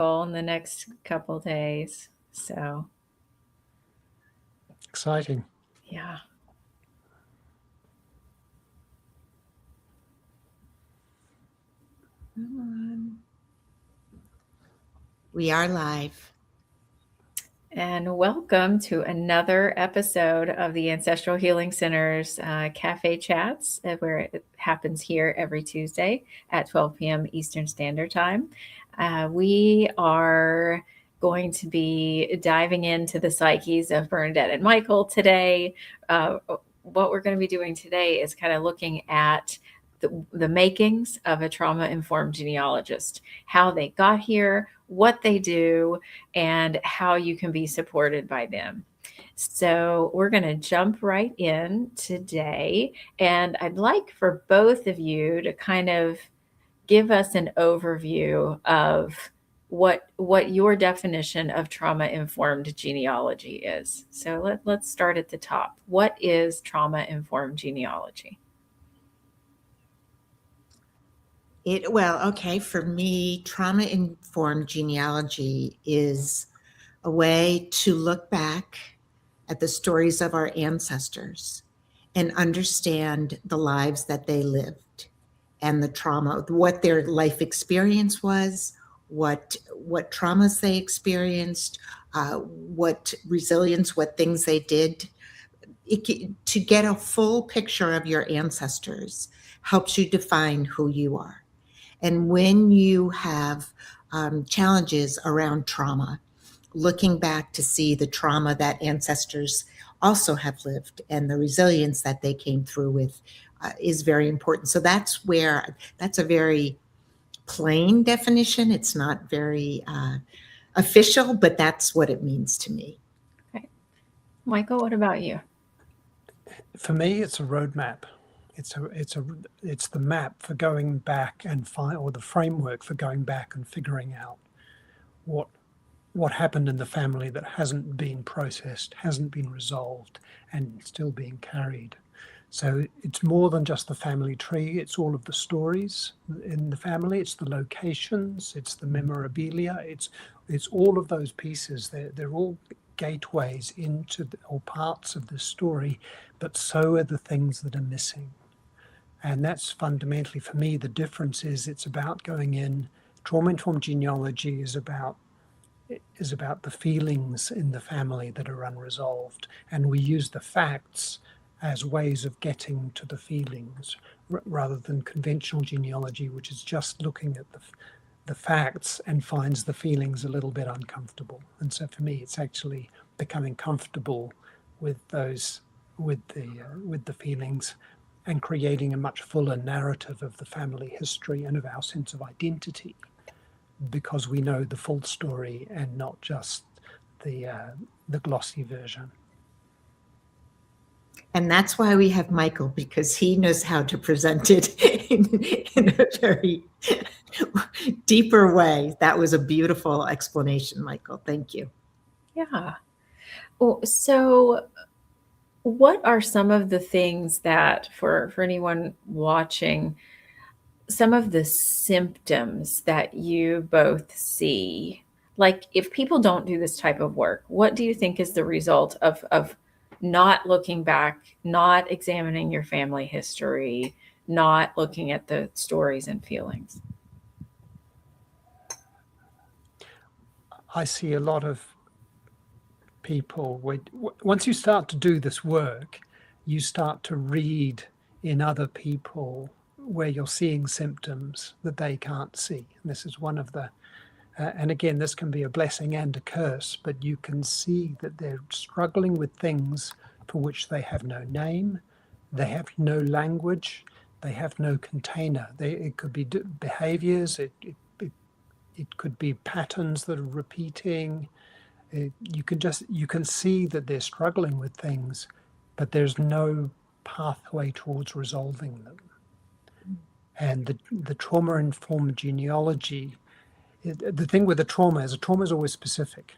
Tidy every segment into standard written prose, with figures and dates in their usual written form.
in the next couple days. So exciting. Yeah. We are live. And welcome to another episode of the Ancestral Healing Center's Cafe Chats, where it happens here every Tuesday at 12 p.m. Eastern Standard Time. We are going to be diving into the psyches of Bernadette and Michael today. What we're going to be doing today is kind of looking at the makings of a trauma-informed genealogist, how they got here, what they do, and how you can be supported by them. So we're going to jump right in today. And I'd like for both of you to kind of give us an overview of what your definition of trauma-informed genealogy is. So let's start at the top. What is trauma-informed genealogy? For me, trauma-informed genealogy is a way to look back at the stories of our ancestors and understand the lives that they lived and the trauma, what their life experience was, what traumas they experienced, what resilience, what things they did. To get a full picture of your ancestors helps you define who you are. And when you have challenges around trauma, looking back to see the trauma that ancestors also have lived and the resilience that they came through with is very important. So that's a very plain definition. It's not very official, but that's what it means to me. Okay. Michael, what about you? For me, it's a roadmap. It's the map for going back and or the framework for going back and figuring out what happened in the family that hasn't been processed, hasn't been resolved, and still being carried. So it's more than just the family tree. It's all of the stories in the family. It's the locations. It's the memorabilia. It's all of those pieces. They're all gateways into or parts of the story, but so are the things that are missing. And that's fundamentally, for me, the difference is it's about going in. Trauma-informed genealogy is about the feelings in the family that are unresolved. And we use the facts as ways of getting to the feelings rather than conventional genealogy, which is just looking at the facts and finds the feelings a little bit uncomfortable. And so for me, it's actually becoming comfortable with those, with the feelings, and creating a much fuller narrative of the family history and of our sense of identity, because we know the full story and not just the glossy version. And that's why we have Michael, because he knows how to present it in a very deeper way. That was a beautiful explanation, Michael. Thank you. Yeah. Well, so what are some of the things that, for anyone watching, some of the symptoms that you both see? Like, if people don't do this type of work, what do you think is the result of not looking back, not examining your family history, not looking at the stories and feelings? I see a lot of people, once you start to do this work, you start to read in other people where you're seeing symptoms that they can't see. And this is one of the, and again, this can be a blessing and a curse, but you can see that they're struggling with things for which they have no name, they have no language, they have no container. It could be behaviors, it could be patterns that are repeating. You can see that they're struggling with things, but there's no pathway towards resolving them. And the trauma-informed genealogy, the thing with the trauma is always specific.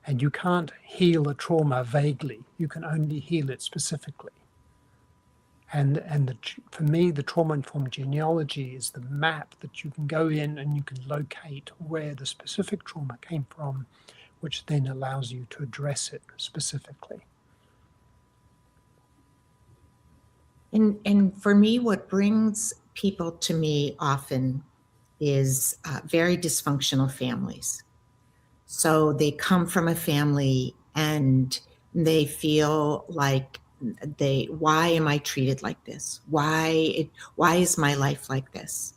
And you can't heal a trauma vaguely. You can only heal it specifically. For me, the trauma-informed genealogy is the map that you can go in and you can locate where the specific trauma came from, which then allows you to address it specifically. And for me, what brings people to me often is very dysfunctional families. So they come from a family and they feel like why am I treated like this? Why is my life like this?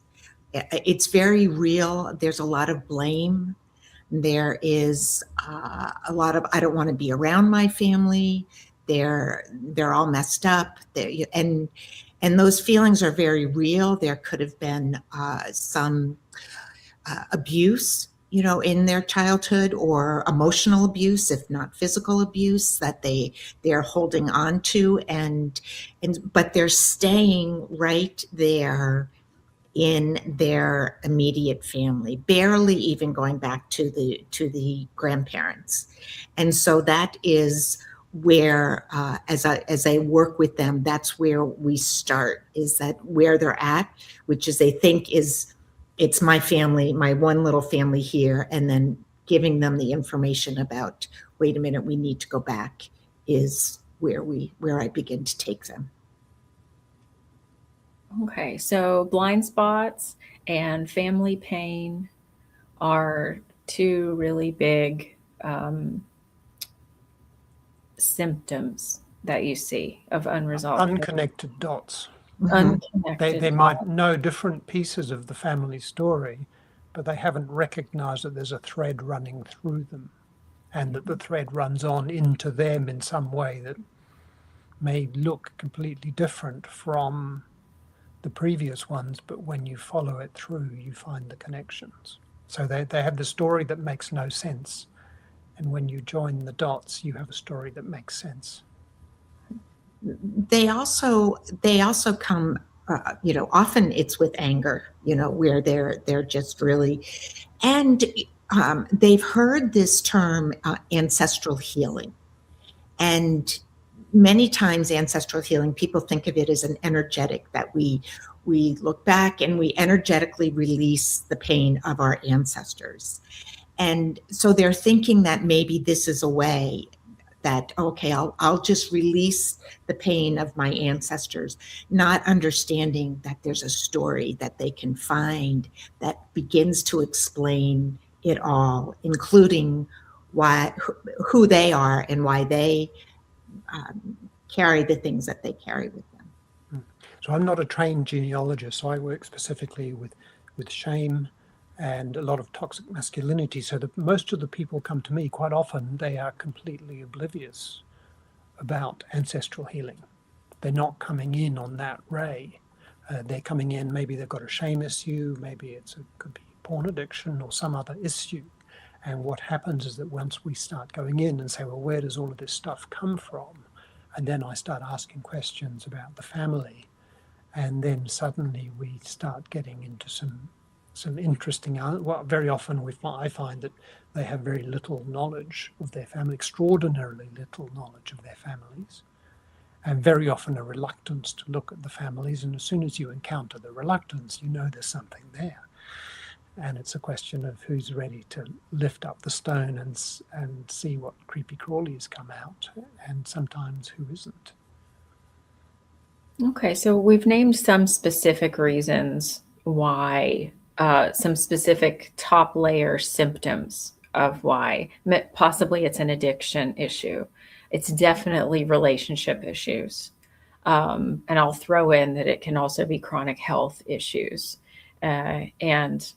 It's very real. There's a lot of blame. There is a lot of, I don't want to be around my family. They're all messed up. And those feelings are very real. There could have been some abuse, in their childhood, or emotional abuse, if not physical abuse, that they're holding on to, but they're staying right there in their immediate family, barely even going back to the grandparents. And so that is where, as I work with them, that's where we start, is that where they're at, which is they think it's my family, my one little family here, and then giving them the information about, wait a minute, we need to go back, is where I begin to take them. Okay, so blind spots and family pain are two really big symptoms that you see of unresolved. Unconnected dots. Unconnected. They might know different pieces of the family story, but they haven't recognized that there's a thread running through them, and that the thread runs on into them in some way that may look completely different from the previous ones, but when you follow it through, you find the connections. So they have the story that makes no sense, and when you join the dots, you have a story that makes sense. They also come, often it's with anger, where they're just really, and they've heard this term ancestral healing, and many times ancestral healing, people think of it as an energetic, that we look back and we energetically release the pain of our ancestors. And so they're thinking that maybe this is a way that, okay, I'll just release the pain of my ancestors, not understanding that there's a story that they can find that begins to explain it all, including who they are and why they carry the things that they carry with them. So I'm not a trained genealogist, so I work specifically with shame and a lot of toxic masculinity. So most of the people come to me, quite often they are completely oblivious about ancestral healing. They're not coming in on that ray. They're coming in, maybe they've got a shame issue, maybe it could be porn addiction or some other issue. And what happens is that once we start going in and say, well, where does all of this stuff come from? And then I start asking questions about the family. And then suddenly we start getting into some interesting, well, very often I find that they have very little knowledge of their family, extraordinarily little knowledge of their families, and very often a reluctance to look at the families. And as soon as you encounter the reluctance, you know there's something there. And it's a question of who's ready to lift up the stone and see what creepy crawlies come out, and sometimes who isn't. Okay, so we've named some specific reasons why, some specific top layer symptoms of why. Possibly it's an addiction issue. It's definitely relationship issues. And I'll throw in that it can also be chronic health issues. And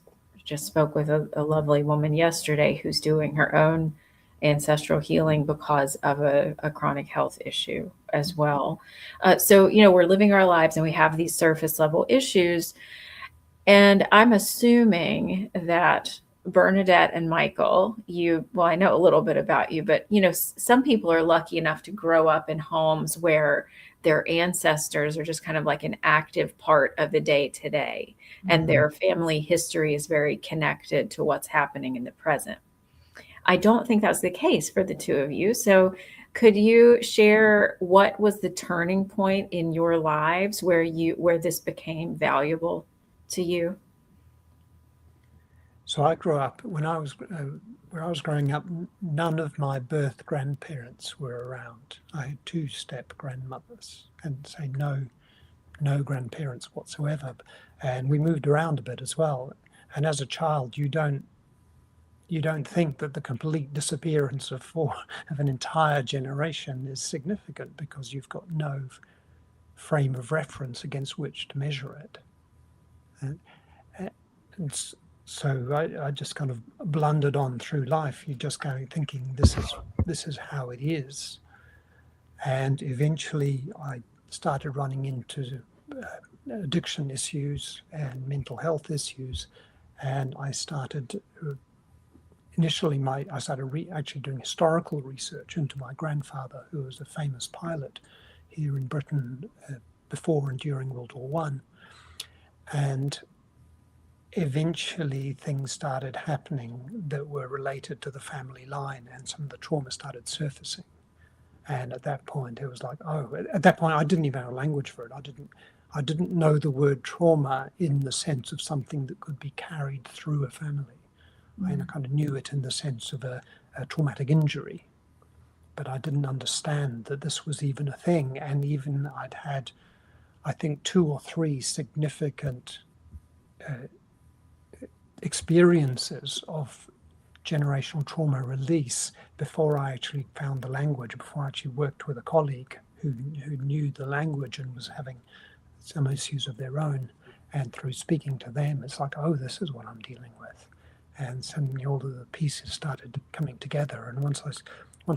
just spoke with a lovely woman yesterday who's doing her own ancestral healing because of a chronic health issue as well. So, we're living our lives and we have these surface level issues. And I'm assuming that Bernadette and Michael, I know a little bit about you, but, some people are lucky enough to grow up in homes where their ancestors are just kind of like an active part of the day to day. And their family history is very connected to what's happening in the present. I don't think that's the case for the two of you. So Could you share what was the turning point in your lives where this became valuable to you? So I grew up, where I was growing up, none of my birth grandparents were around. I had two step grandmothers and say no grandparents whatsoever. And we moved around a bit as well. And as a child, you don't think that the complete disappearance of an entire generation is significant, because you've got no frame of reference against which to measure it. And so I just kind of blundered on through life. You're just thinking this is how it is. And eventually I started running into addiction issues and mental health issues. And I started initially I started actually doing historical research into my grandfather, who was a famous pilot here in Britain before and during World War One. And eventually things started happening that were related to the family line, and some of the trauma started surfacing. And at that point, it was like, at that point, I didn't even have a language for it. I didn't know the word trauma in the sense of something that could be carried through a family. I kind of knew it in the sense of a traumatic injury, but I didn't understand that this was even a thing. And even I'd had, I think, 2 or 3 significant experiences of generational trauma release before I actually found the language, before I actually worked with a colleague who knew the language and was having some issues of their own. And through speaking to them, it's like, this is what I'm dealing with. And suddenly all of the pieces started coming together. And once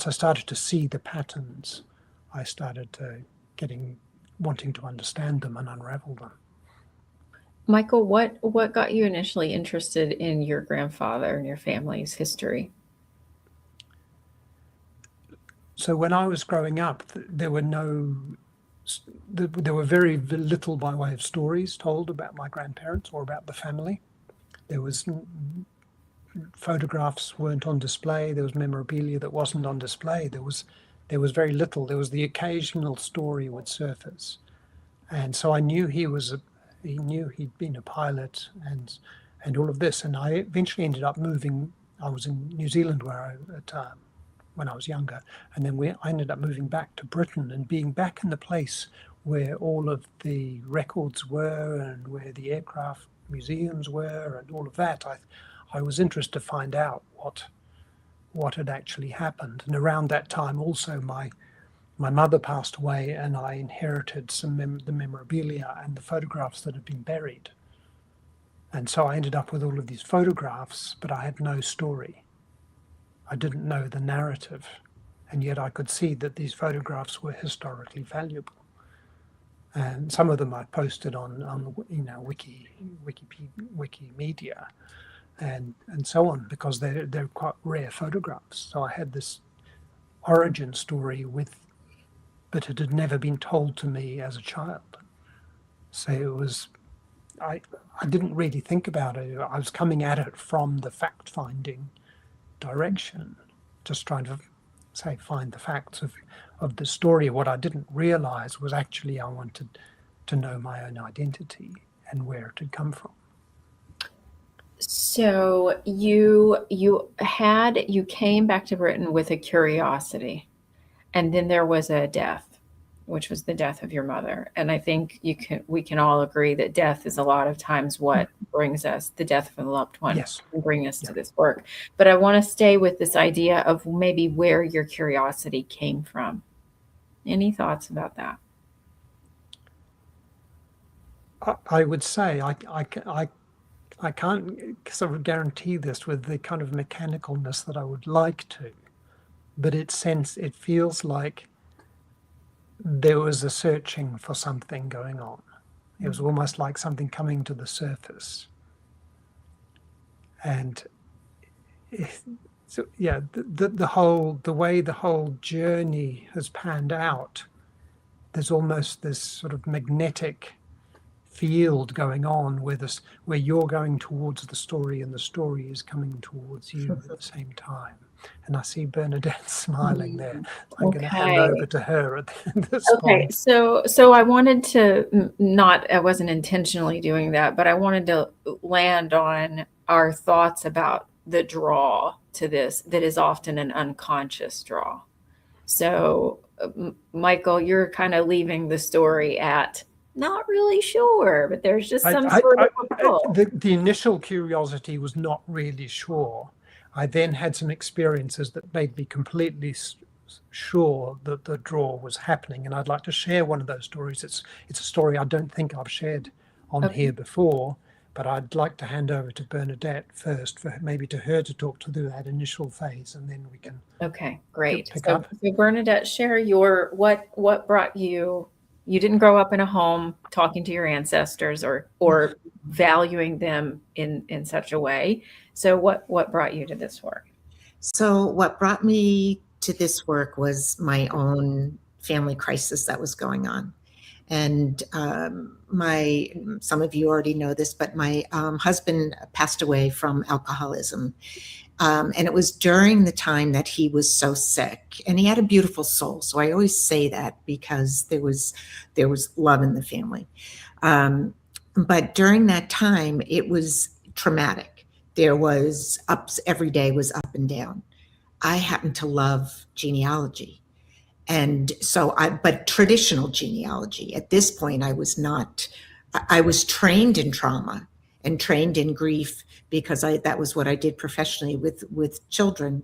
I started to see the patterns, I started wanting to understand them and unravel them. Michael, what got you initially interested in your grandfather and your family's history? So when I was growing up, there were very little by way of stories told about my grandparents or about the family. There was photographs weren't on display. There was memorabilia that wasn't on display. There was very little. There was the occasional story would surface, and so I knew he knew he'd been a pilot and all of this. And I eventually ended up moving. I was in New Zealand when I was younger, and then I ended up moving back to Britain and being back in the place where all of the records were and where the aircraft museums were and all of that. I was interested to find out what had actually happened. And around that time also my mother passed away, and I inherited the memorabilia and the photographs that had been buried. And so I ended up with all of these photographs, but I had no story. I didn't know the narrative, and yet I could see that these photographs were historically valuable. And some of them I posted on Wikimedia and so on, because they're quite rare photographs. So I had this origin story but it had never been told to me as a child. So it was, I didn't really think about it. I was coming at it from the fact-finding direction, just trying to find the facts of the story. What I didn't realize was actually I wanted to know my own identity and where it had come from. So you came back to Britain with a curiosity, and then there was a death, which was the death of your mother. And I think we can all agree that death is a lot of times what brings us, the death of a loved one, Yes. can bring us to this work. But I want to stay with this idea of maybe where your curiosity came from. Any thoughts about that? I would say I can't sort of guarantee this with the kind of mechanicalness that I would like to, but it feels like there was a searching for something going on. It was almost like something coming to the surface. And so, yeah, the way the whole journey has panned out, there's almost this sort of magnetic field going on where you're going towards the story and the story is coming towards you at the same time. And I see Bernadette smiling there. I'm going to hand over to her at this point. So I wanted to I wasn't intentionally doing that, but I wanted to land on our thoughts about the draw to this that is often an unconscious draw. So Michael, you're kind of leaving the story at not really sure, but there's just some sort of a pull. The initial curiosity was not really sure. I then had some experiences that made me completely sure that the draw was happening, and I'd like to share one of those stories. It's a story I don't think I've shared on here before, but I'd like to hand over to Bernadette first, for maybe to her to talk through that initial phase, and then we can. Okay, great. Pick up. So Bernadette, share what brought you. You didn't grow up in a home talking to your ancestors or valuing them in such a way. So what brought you to this work? So what brought me to this work was my own family crisis that was going on. And some of you already know this, but my husband passed away from alcoholism. And it was during the time that he was so sick, and he had a beautiful soul. So I always say that because there was love in the family. But during that time, it was traumatic. There was ups, every day was up and down. I happen to love genealogy. And so but traditional genealogy, at this point, I was trained in trauma and trained in grief because that was what I did professionally with children.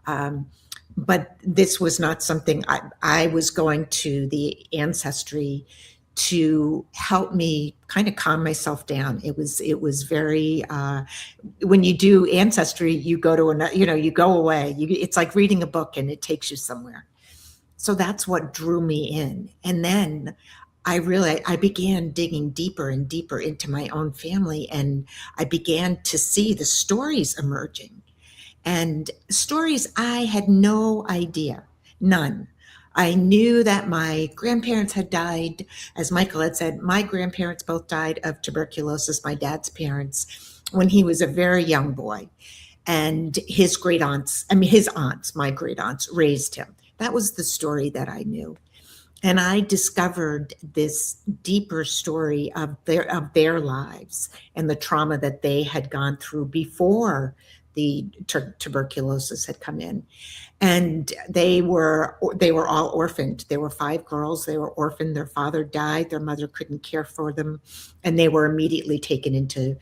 But this was not something I was going to the Ancestry to help me kind of calm myself down. It was very, when you do Ancestry, you go to another, you go away. It's like reading a book and it takes you somewhere. So that's what drew me in. And then I began digging deeper and deeper into my own family, and I began to see the stories emerging, and stories I had no idea, none. I knew that my grandparents had died. As Michael had said, my grandparents both died of tuberculosis, my dad's parents, when he was a very young boy. And his aunts, my great aunts, raised him. That was the story that I knew. And I discovered this deeper story of their lives and the trauma that they had gone through before the tuberculosis had come in. And they were all orphaned. There were 5 girls. They were orphaned. Their father died. Their mother couldn't care for them. And they were immediately taken into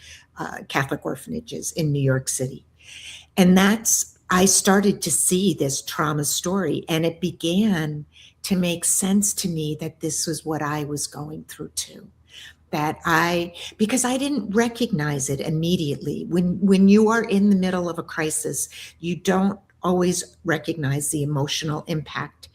Catholic orphanages in New York City. And I started to see this trauma story, and it began to make sense to me that this was what I was going through too. Because I didn't recognize it immediately. When you are in the middle of a crisis, you don't always recognize the emotional impact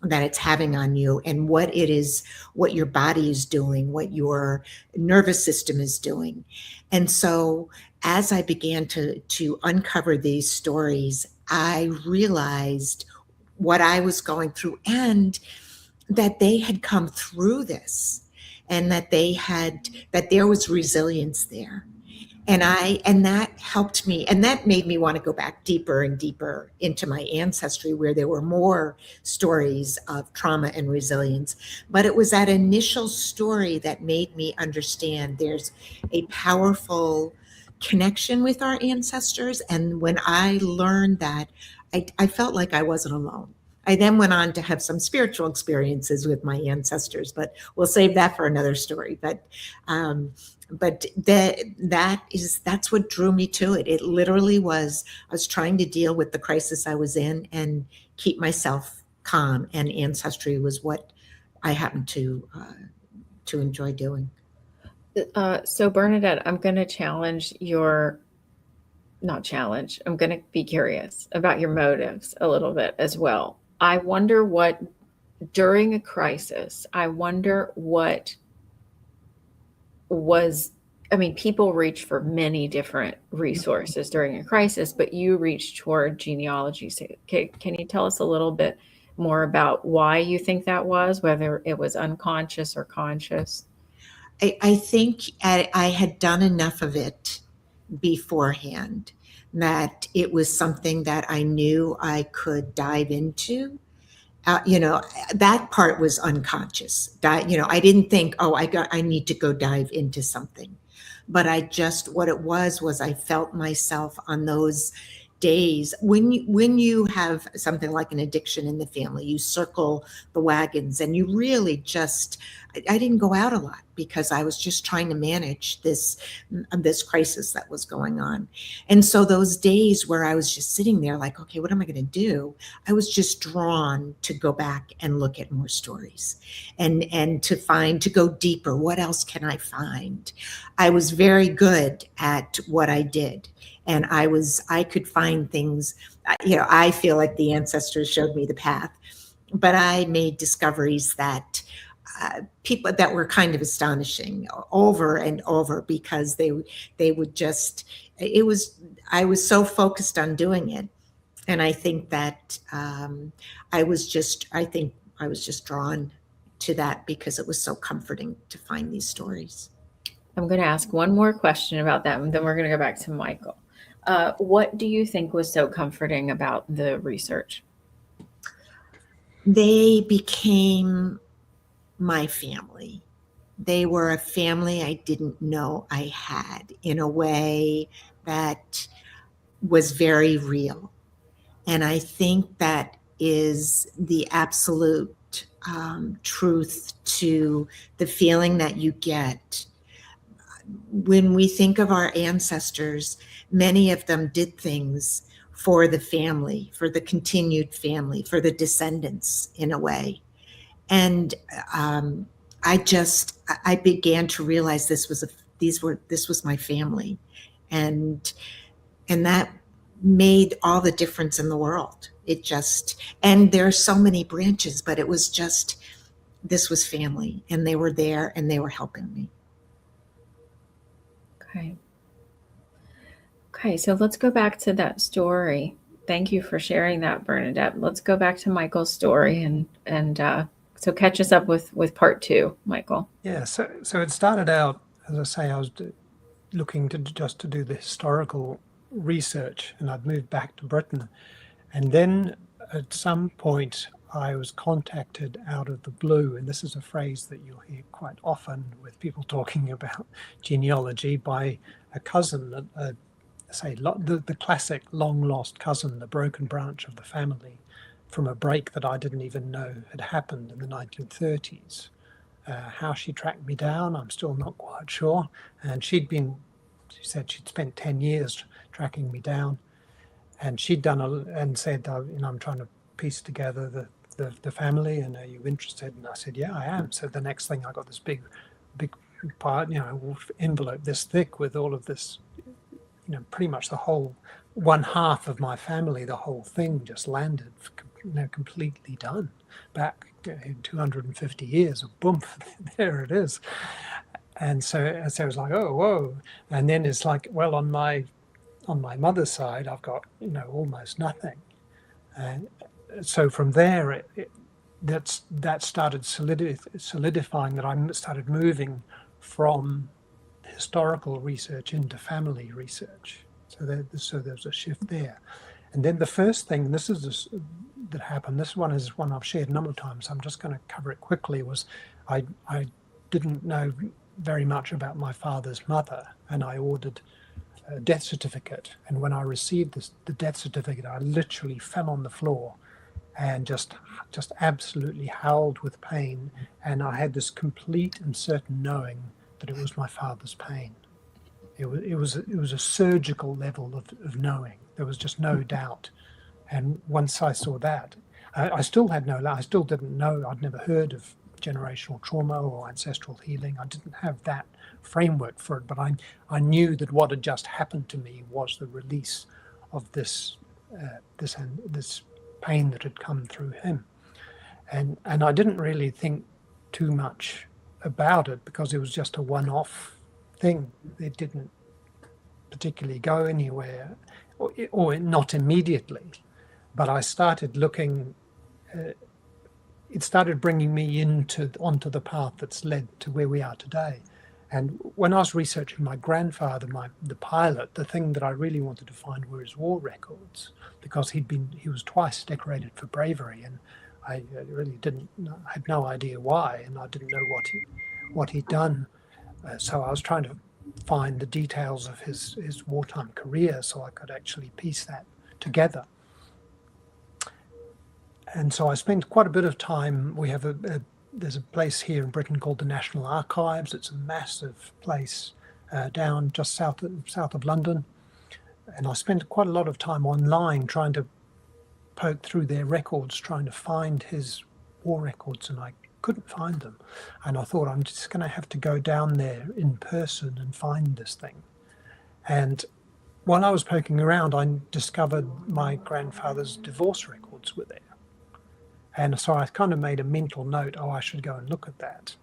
that it's having on you and what your body is doing, what your nervous system is doing. And so as I began to uncover these stories, I realized what I was going through and that they had come through this and that there was resilience there. And that helped me, and that made me want to go back deeper and deeper into my ancestry where there were more stories of trauma and resilience. But it was that initial story that made me understand there's a powerful connection with our ancestors. And when I learned that, I felt like I wasn't alone. I then went on to have some spiritual experiences with my ancestors, but we'll save that for another story. But that's what drew me to it. It literally was, I was trying to deal with the crisis I was in and keep myself calm, and ancestry was what I happened to enjoy doing. So Bernadette, I'm going to I'm going to be curious about your motives a little bit as well. I wonder what, during a crisis, people reach for many different resources during a crisis, but you reached toward genealogy. So, can you tell us a little bit more about why you think that was, whether it was unconscious or conscious? I think I had done enough of it beforehand that it was something that I knew I could dive into. You know, that part was unconscious. You know, I didn't think, oh, I need to go dive into something. But what it was I felt myself on those days when you have something like an addiction in the family, you circle the wagons and you really just, I didn't go out a lot because I was just trying to manage this crisis that was going on. And so those days where I was just sitting there like, okay, what am I going to do? I was just drawn to go back and look at more stories and to go deeper. What else can I find? I was very good at what I did. And I could find things, you know, I feel like the ancestors showed me the path, but I made discoveries that people that were kind of astonishing over and over because they would just, I was so focused on doing it. And I think that I think I was just drawn to that because it was so comforting to find these stories. I'm going to ask one more question about that, and then we're going to go back to Michael. What do you think was so comforting about the research? They became my family. They were a family I didn't know I had in a way that was very real. And I think that is the absolute truth to the feeling that you get. When we think of our ancestors, many of them did things for the family, for the continued family, for the descendants in a way. And I began to realize this was my family, and that made all the difference in the world. And there are so many branches, but it was just, this was family, and they were there and they were helping me. Okay, so let's go back to that story. Thank you for sharing that, Bernadette. Let's go back to Michael's story and so catch us up with part 2, Michael. Yeah, so it started out, as I say, I was looking to do the historical research, and I'd moved back to Britain. And then at some point I was contacted out of the blue, and this is a phrase that you'll hear quite often with people talking about genealogy, by a cousin, the classic long-lost cousin, the broken branch of the family, from a break that I didn't even know had happened in the 1930s. How she tracked me down, I'm still not quite sure. And she said she'd spent 10 years tracking me down. And she'd said, I'm trying to piece together the family, and are you interested? And I said, yeah, I am. So the next thing, I got this big part, envelope this thick with all of this, pretty much the whole one half of my family, the whole thing just landed, completely done. Back in 250 years, boom, there it is. And so it was like, oh, whoa. And then it's like, well, on my mother's side, I've got, almost nothing. And so from there, that started solidifying that I started moving from historical research into family research. So there's a shift there. And then the first thing, that happened, this one is one I've shared a number of times, so I'm just going to cover it quickly, was I didn't know very much about my father's mother, and I ordered a death certificate. And when I received the death certificate, I literally fell on the floor and just absolutely howled with pain. And I had this complete and certain knowing that it was my father's pain. It was a surgical level of knowing. There was just no doubt. And once I saw that, I still didn't know. I'd never heard of generational trauma or ancestral healing. I didn't have that framework for it, but I knew that what had just happened to me was the release of this pain that had come through him. And I didn't really think too much about it because it was just a one-off thing. It didn't particularly go anywhere, or not immediately. But I started looking. It started bringing me onto the path that's led to where we are today. And when I was researching my grandfather, the pilot, the thing that I really wanted to find were his war records, because he was twice decorated for bravery, and I really had no idea why, and I didn't know what he'd done. So I was trying to find the details of his wartime career so I could actually piece that together. And so I spent quite a bit of time. We have there's a place here in Britain called the National Archives. It's a massive place down just south of London. And I spent quite a lot of time online trying to poke through their records, trying to find his war records, and I couldn't find them. And I thought, I'm just going to have to go down there in person and find this thing. And while I was poking around, I discovered my grandfather's divorce records were there. And so I kind of made a mental note, I should go and look at that.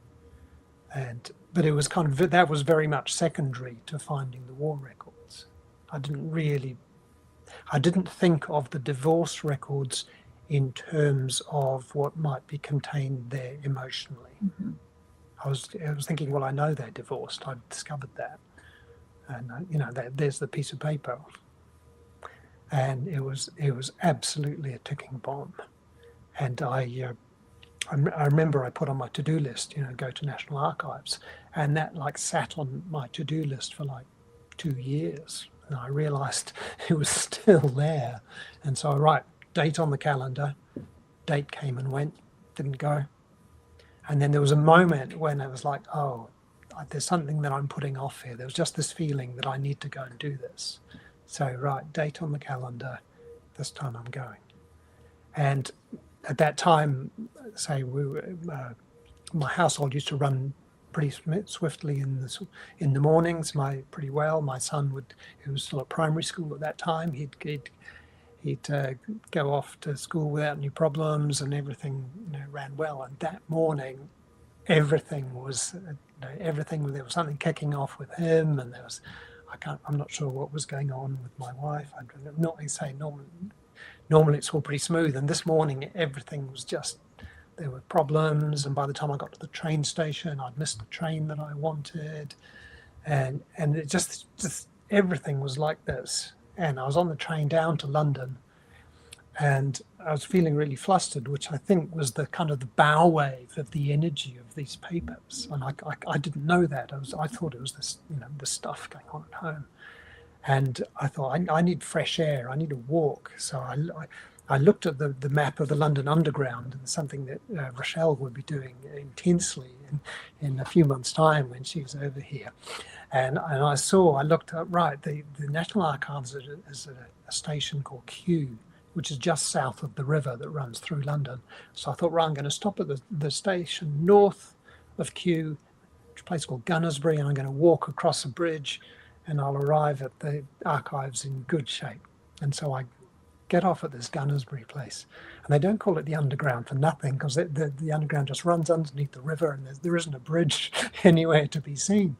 But it was that was very much secondary to finding the war records. I didn't think of the divorce records in terms of what might be contained there emotionally. Mm-hmm. I was thinking, well, I know they're divorced. I discovered that. And, there's the piece of paper. And it was absolutely a ticking bomb. And I remember I put on my to-do list, go to National Archives, and that sat on my to-do list for 2 years, and I realized it was still there. And so I write date on the calendar, date came and went, didn't go. And then there was a moment when I was like, there's something that I'm putting off here. There was just this feeling that I need to go and do this. So right, date on the calendar, this time I'm going. And at that time, my household used to run pretty swiftly in the mornings. Pretty well. My son he was still at primary school at that time. He'd go off to school without any problems, and everything ran well. And that morning, everything was there was something kicking off with him, and I'm not sure what was going on with my wife. I'm not going to say normally it's all pretty smooth, and this morning everything was there were problems, and by the time I got to the train station, I'd missed the train that I wanted, and it just everything was like this. And I was on the train down to London, and I was feeling really flustered, which I think was the kind of the bow wave of the energy of these papers, and I didn't know that. I thought it was this this stuff going on at home. And I thought, I need fresh air, I need a walk. So I looked at the map of the London Underground, and something that Ruschelle would be doing intensely in a few months' time when she was over here. And I looked up, the National Archives is at a station called Kew, which is just south of the river that runs through London. So I thought, I'm going to stop at the station north of Kew, a place called Gunnersbury, and I'm going to walk across a bridge, and I'll arrive at the archives in good shape. And so I get off at this Gunnersbury place. And they don't call it the Underground for nothing, because the Underground just runs underneath the river, and there isn't a bridge anywhere to be seen.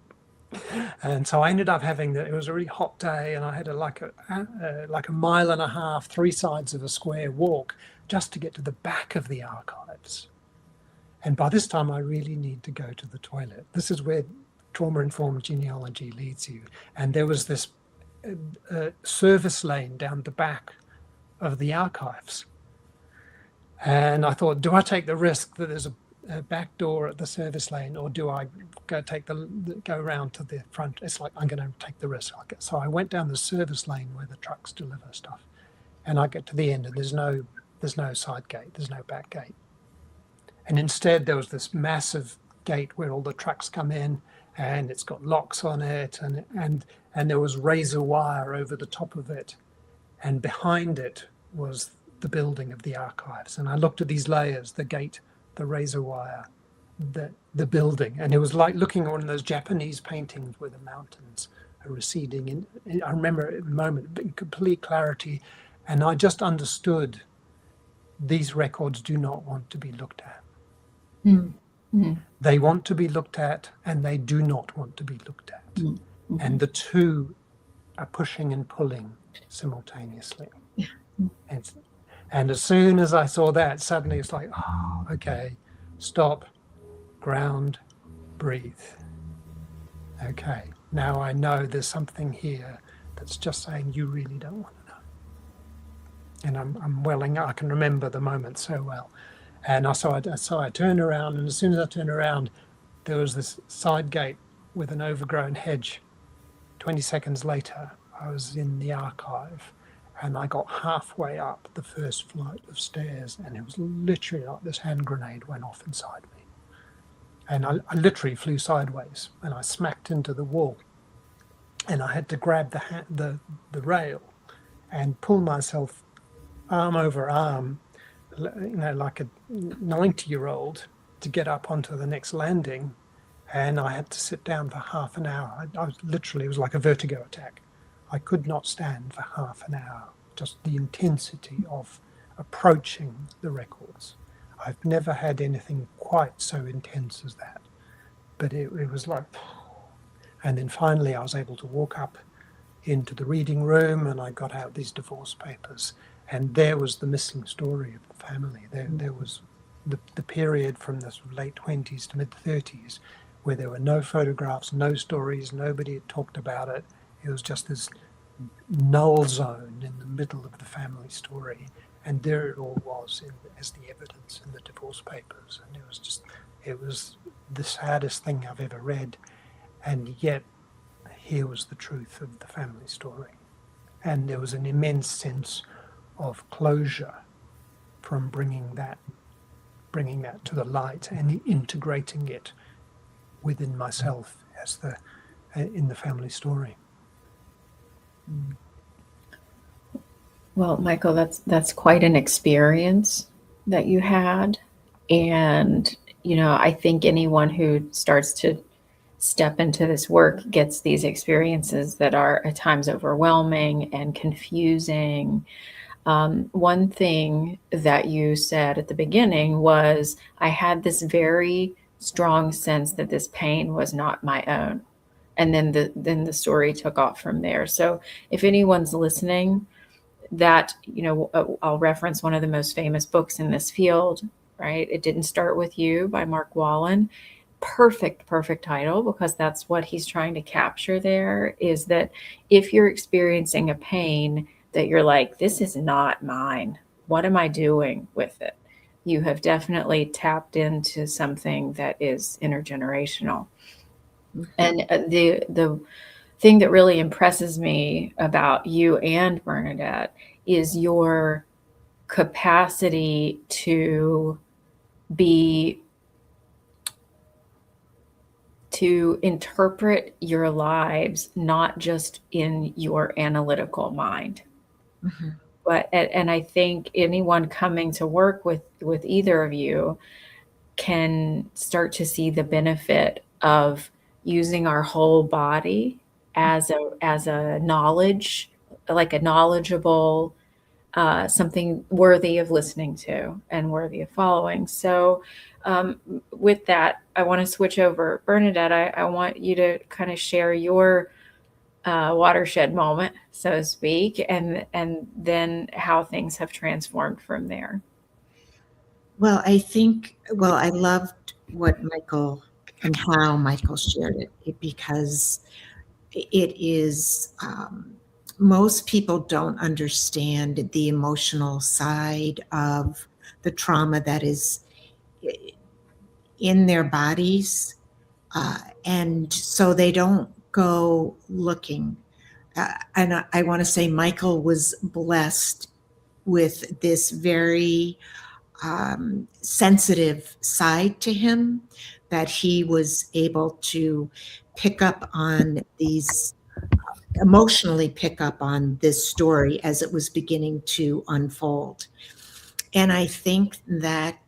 And so I ended up it was a really hot day, and I had like a mile and a half, 3 sides of a square walk just to get to the back of the archives. And by this time, I really need to go to the toilet. This is where trauma-informed genealogy leads you. And there was this service lane down the back of the archives. And I thought, do I take the risk that there's a back door at the service lane, or do I go around to the front? It's like, I'm going to take the risk. So I went down the service lane where the trucks deliver stuff. And I get to the end, and there's no side gate, there's no back gate. And instead there was this massive gate where all the trucks come in, and it's got locks on it, and there was razor wire over the top of it, and behind it was the building of the archives. And I looked at these layers, the gate, the razor wire, the building, and it was like looking at one of those Japanese paintings where the mountains are receding. And I remember at the moment in complete clarity, and I just understood these records do not want to be looked at. Mm-hmm. They want to be looked at, and they do not want to be looked at. Mm-hmm. And the two are pushing and pulling simultaneously. Yeah. And as soon as I saw that, suddenly it's like, okay, stop, ground, breathe. Okay, now I know there's something here that's just saying you really don't want to know. And I'm welling up. I can remember the moment so well. And so I turned around, and as soon as I turned around, there was this side gate with an overgrown hedge. 20 seconds later, I was in the archive, and I got halfway up the first flight of stairs, and it was literally like this hand grenade went off inside me. And I literally flew sideways, and I smacked into the wall. And I had to grab the rail and pull myself arm over arm, like a 90-year-old, to get up onto the next landing. And I had to sit down for half an hour. I was literally, it was like a vertigo attack. I could not stand for half an hour, just the intensity of approaching the records. I've never had anything quite so intense as that. But it was like, and then finally I was able to walk up into the reading room, and I got out these divorce papers. And there was the missing story of the family. There was the period from the late 20s to mid 30s where there were no photographs, no stories, nobody had talked about it. It was just this null zone in the middle of the family story. And there it all was as the evidence in the divorce papers. And it was the saddest thing I've ever read. And yet, here was the truth of the family story. And there was an immense sense of closure from bringing that to the light and integrating it within myself as in the family story. Well, Michael, that's quite an experience that you had. And, I think anyone who starts to step into this work gets these experiences that are at times overwhelming and confusing. One thing that you said at the beginning was, I had this very strong sense that this pain was not my own. And then the story took off from there. So if anyone's listening, that, I'll reference one of the most famous books in this field, right? It Didn't Start With You by Mark Wallen. Perfect title, because that's what he's trying to capture there, is that if you're experiencing a pain that you're like, this is not mine, what am I doing with it? You have definitely tapped into something that is intergenerational. And the thing that really impresses me about you and Bernadette is your capacity to interpret your lives not just in your analytical mind. Mm-hmm. And I think anyone coming to work with either of you can start to see the benefit of using our whole body as a knowledge, like a knowledgeable, something worthy of listening to and worthy of following. So with that, I want to switch over. Bernadette, I want you to kind of share your watershed moment, so to speak, and then how things have transformed from there. Well, I loved what Michael and how Michael shared it because it is, most people don't understand the emotional side of the trauma that is in their bodies. And so they don't go looking. And I want to say Michael was blessed with this very sensitive side to him, that he was able to emotionally pick up on this story as it was beginning to unfold. And I think that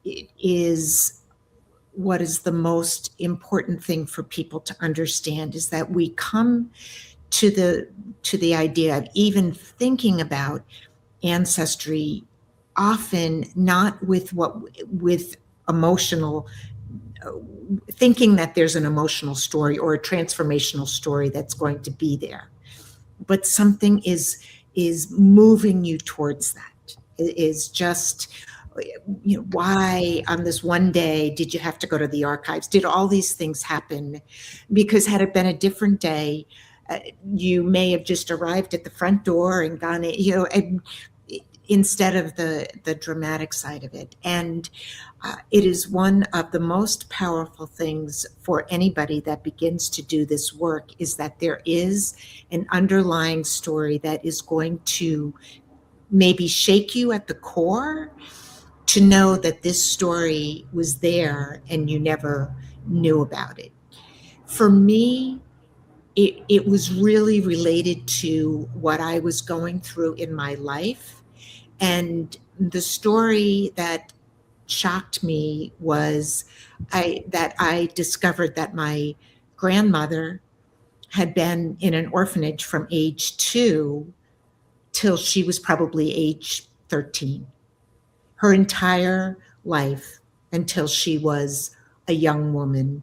it is what is the most important thing for people to understand, is that we come to the idea of even thinking about ancestry often not with emotional, thinking that there's an emotional story or a transformational story that's going to be there, but something is moving you towards that. It is just why on this one day did you have to go to the archives? Did all these things happen? Because had it been a different day, you may have just arrived at the front door and gone, and instead of the dramatic side of it. And it is one of the most powerful things for anybody that begins to do this work, is that there is an underlying story that is going to maybe shake you at the core, to know that this story was there and you never knew about it. For me, it was really related to what I was going through in my life. And the story that shocked me was that I discovered that my grandmother had been in an orphanage from age 2 till she was probably age 13. Her entire life, until she was a young woman,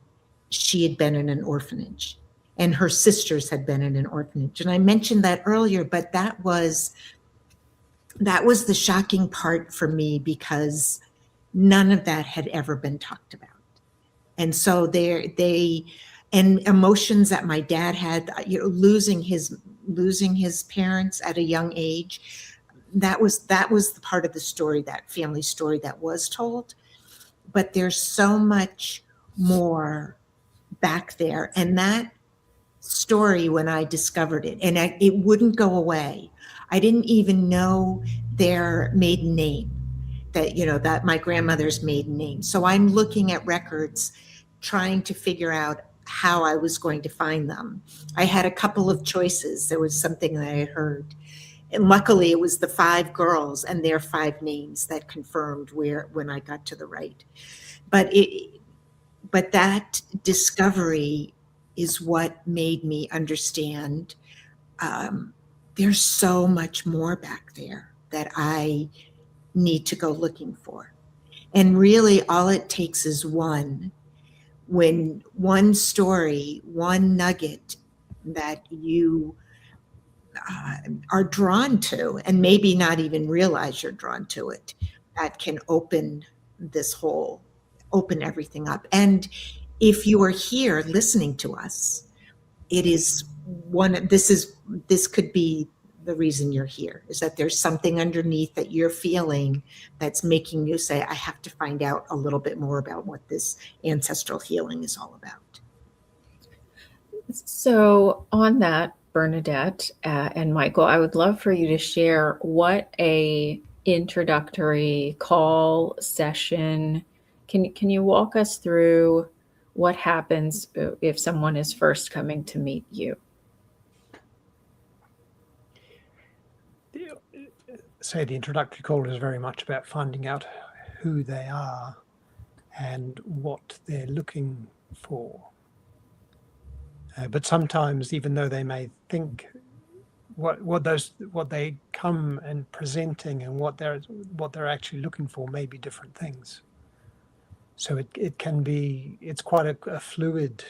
she had been in an orphanage, and her sisters had been in an orphanage. And I mentioned that earlier, but that was the shocking part for me, because none of that had ever been talked about. And so and emotions that my dad had, losing his parents at a young age, that was the part of the story, that family story, that was told. But there's so much more back there. And that story, when I discovered it, and it wouldn't go away. I didn't even know their maiden name, that my grandmother's maiden name. So I'm looking at records, trying to figure out how I was going to find them. I had a couple of choices. There was something that I had heard. And luckily it was the 5 girls and their 5 names that confirmed when I got to the right. But that discovery is what made me understand there's so much more back there that I need to go looking for. And really all it takes is one story, one nugget that you are drawn to, and maybe not even realize you're drawn to it, that can open everything up. And if you are here listening to us, this could be the reason you're here, is that there's something underneath that you're feeling that's making you say, I have to find out a little bit more about what this ancestral healing is all about. So on that, Bernadette and Michael, I would love for you to share what a introductory call session, can you walk us through what happens if someone is first coming to meet you? Say the introductory call is very much about finding out who they are and what they're looking for. But sometimes, even though they may think what they come and presenting and what they're actually looking for may be different things. So it's quite a fluid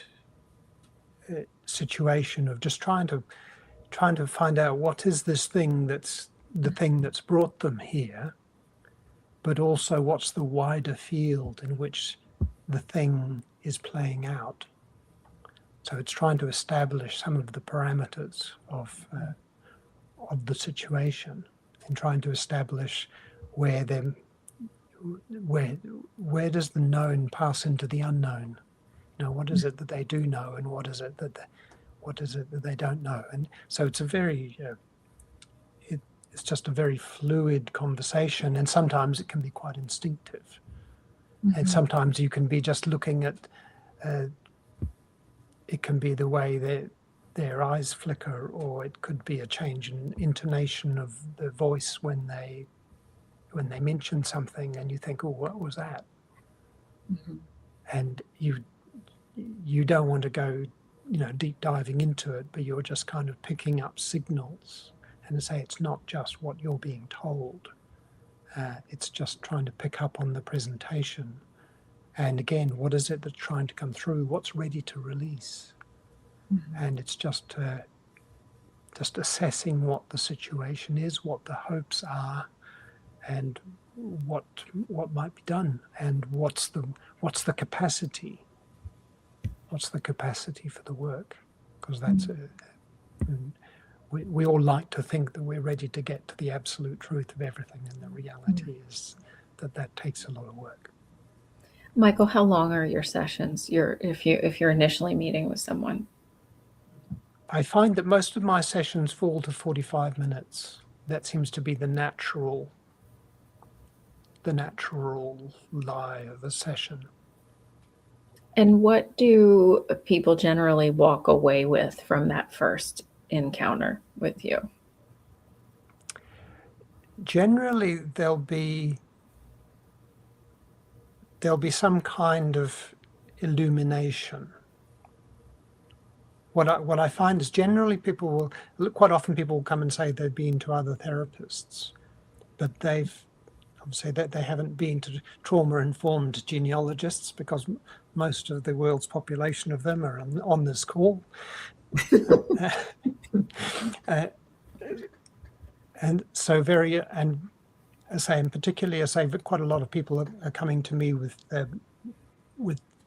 situation of just trying to find out what is this thing that's the thing that's brought them here, but also what's the wider field in which the thing is playing out. So it's trying to establish some of the parameters of the situation, and trying to establish where does the known pass into the unknown. What is it that they do know, and what is it that they don't know? And so it's it's just a very fluid conversation, and sometimes it can be quite instinctive. Mm-hmm. And sometimes you can be just looking at it can be the way their eyes flicker, or it could be a change in intonation of the voice when they mention something, and you think, oh, what was that? Mm-hmm. And you don't want to go deep diving into it, but you're just kind of picking up signals, and to say it's not just what you're being told, it's just trying to pick up on the presentation. And again, what is it that's trying to come through? What's ready to release? Mm-hmm. And it's just assessing what the situation is, what the hopes are, and what might be done, and what's the capacity for the work, because that's we all like to think that we're ready to get to the absolute truth of everything, and the reality is that takes a lot of work. Michael, how long are your sessions? If you're initially meeting with someone? I find that most of my sessions fall to 45 minutes. That seems to be the natural lie of a session. And what do people generally walk away with from that first encounter with you? Generally, there'll be some kind of illumination. What I find is generally quite often people will come and say they've been to other therapists, but they've obviously that they haven't been to trauma-informed genealogists, because most of the world's population of them are on this call. And so particularly quite a lot of people are coming to me with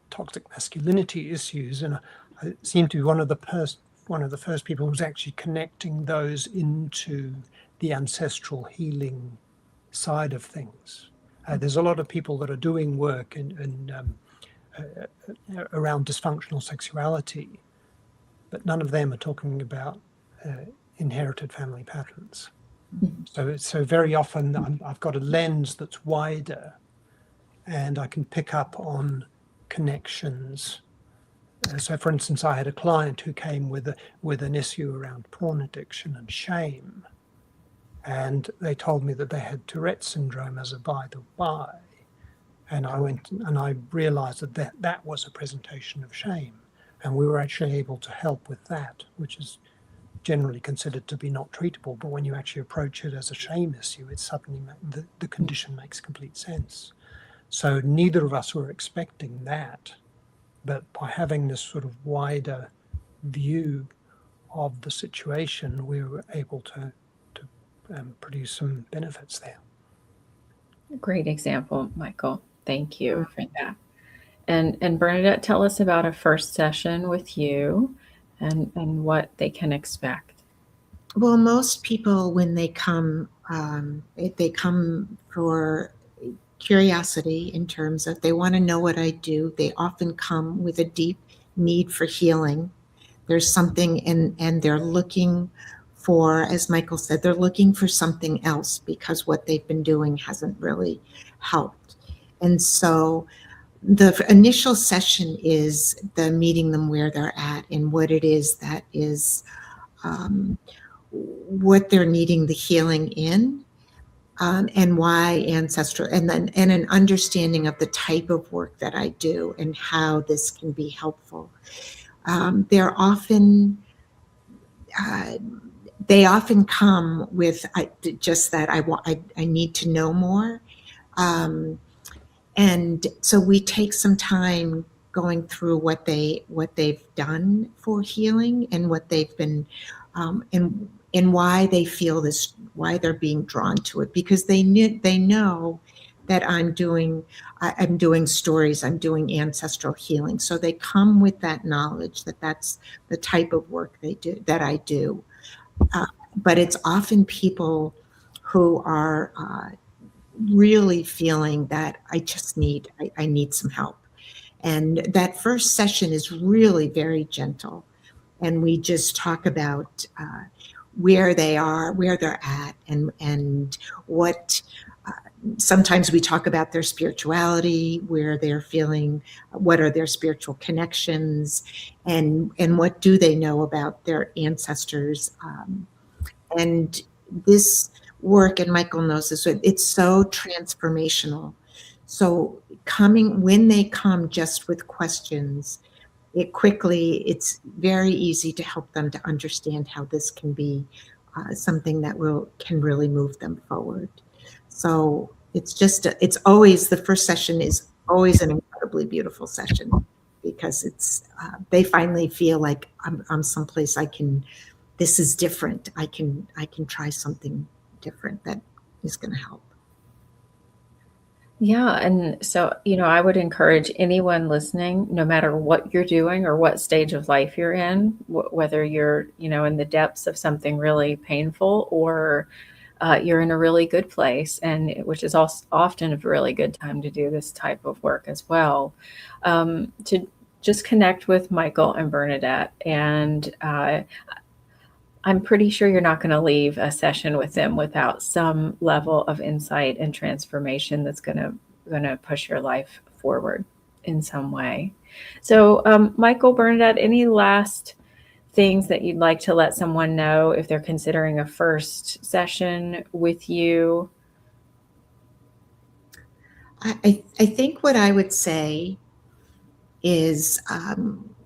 toxic masculinity issues, and I seem to be one of the first people who's actually connecting those into the ancestral healing side of things. There's a lot of people that are doing work around dysfunctional sexuality, but none of them are talking about inherited family patterns. So very often I've got a lens that's wider, and I can pick up on connections. So, for instance, I had a client who came with an issue around porn addiction and shame, and they told me that they had Tourette Syndrome as a by the by, and I went and I realized that was a presentation of shame, and we were actually able to help with that, which is generally considered to be not treatable, but when you actually approach it as a shame issue, it suddenly the condition makes complete sense. So neither of us were expecting that, but by having this sort of wider view of the situation, we were able to produce some benefits there. Great example, Michael. Thank you for that. And Bernadette, tell us about a first session with you and what they can expect. Well, most people, when they come for curiosity, in terms of they want to know what I do. They often come with a deep need for healing. There's something, and they're looking for, as Michael said, they're looking for something else, because what they've been doing hasn't really helped. And so the initial session is the meeting them where they're at and what it is that is what they're needing the healing in, and why ancestral, and an understanding of the type of work that I do and how this can be helpful. They're often they often come with just that I need to know more, and so we take some time going through what they've done for healing and what they've been and why they feel this, why they're being drawn to it, because they know that I'm doing stories, I'm doing ancestral healing. So they come with that knowledge that that's the type of work that I do. But it's often people who are really feeling that I need some help. And that first session is really very gentle. And we just talk about where they are, where they're at, and what, sometimes we talk about their spirituality, where they're feeling, what are their spiritual connections, and what do they know about their ancestors. And this work, and Michael knows this, it's so transformational. So when they come just with questions, it's very easy to help them to understand how this can be something that can really move them forward. So it's always, the first session is always an incredibly beautiful session, because it's they finally feel like I'm someplace this is different. I can try something different that is going to help. Yeah. And so, I would encourage anyone listening, no matter what you're doing or what stage of life you're in, whether you're, in the depths of something really painful or you're in a really good place, and which is also often a really good time to do this type of work as well, to just connect with Michael and Bernadette. And I'm pretty sure you're not going to leave a session with them without some level of insight and transformation that's going to push your life forward in some way. So, Michael, Bernadette, any last things that you'd like to let someone know if they're considering a first session with you? I think what I would say is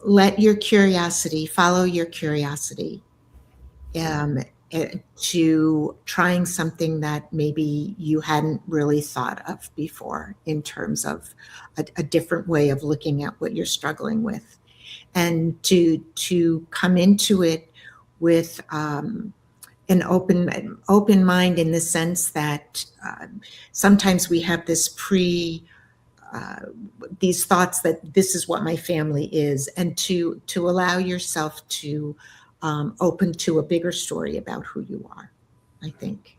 let your curiosity, follow your curiosity to trying something that maybe you hadn't really thought of before in terms of a different way of looking at what you're struggling with. And to come into it with an open mind, in the sense that sometimes we have this these thoughts that this is what my family is, and to allow yourself to open to a bigger story about who you are, I think.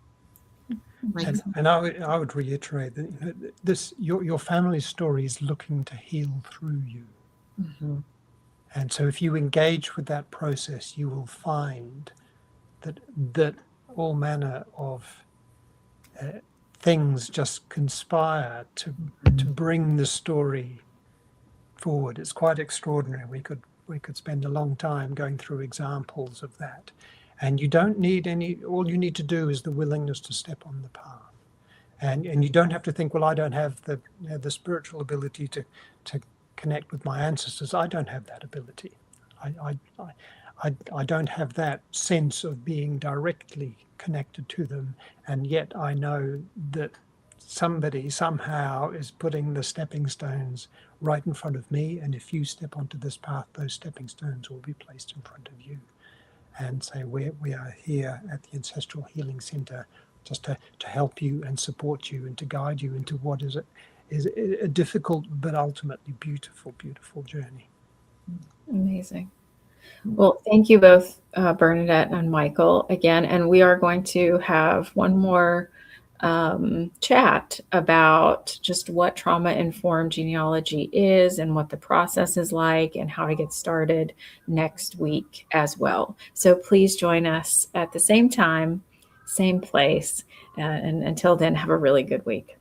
And I would reiterate that this your family story is looking to heal through you. Mm-hmm. And so if you engage with that process, you will find that all manner of things just conspire to bring the story forward. It's quite extraordinary. We could spend a long time going through examples of that. And you don't need all you need to do is the willingness to step on the path. And you don't have to think, well, I don't have the spiritual ability to connect with my ancestors. I don't have that ability. I don't have that sense of being directly connected to them, and yet I know that somebody somehow is putting the stepping stones right in front of me, and if you step onto this path, those stepping stones will be placed in front of you. And so we are here at the Ancestral Healing Center just to help you and support you and to guide you into what is a difficult but ultimately beautiful, beautiful journey. Amazing. Well, thank you both, Bernadette and Michael, again. And we are going to have one more chat about just what trauma-informed genealogy is and what the process is like and how to get started next week as well. So please join us at the same time, same place. And until then, have a really good week.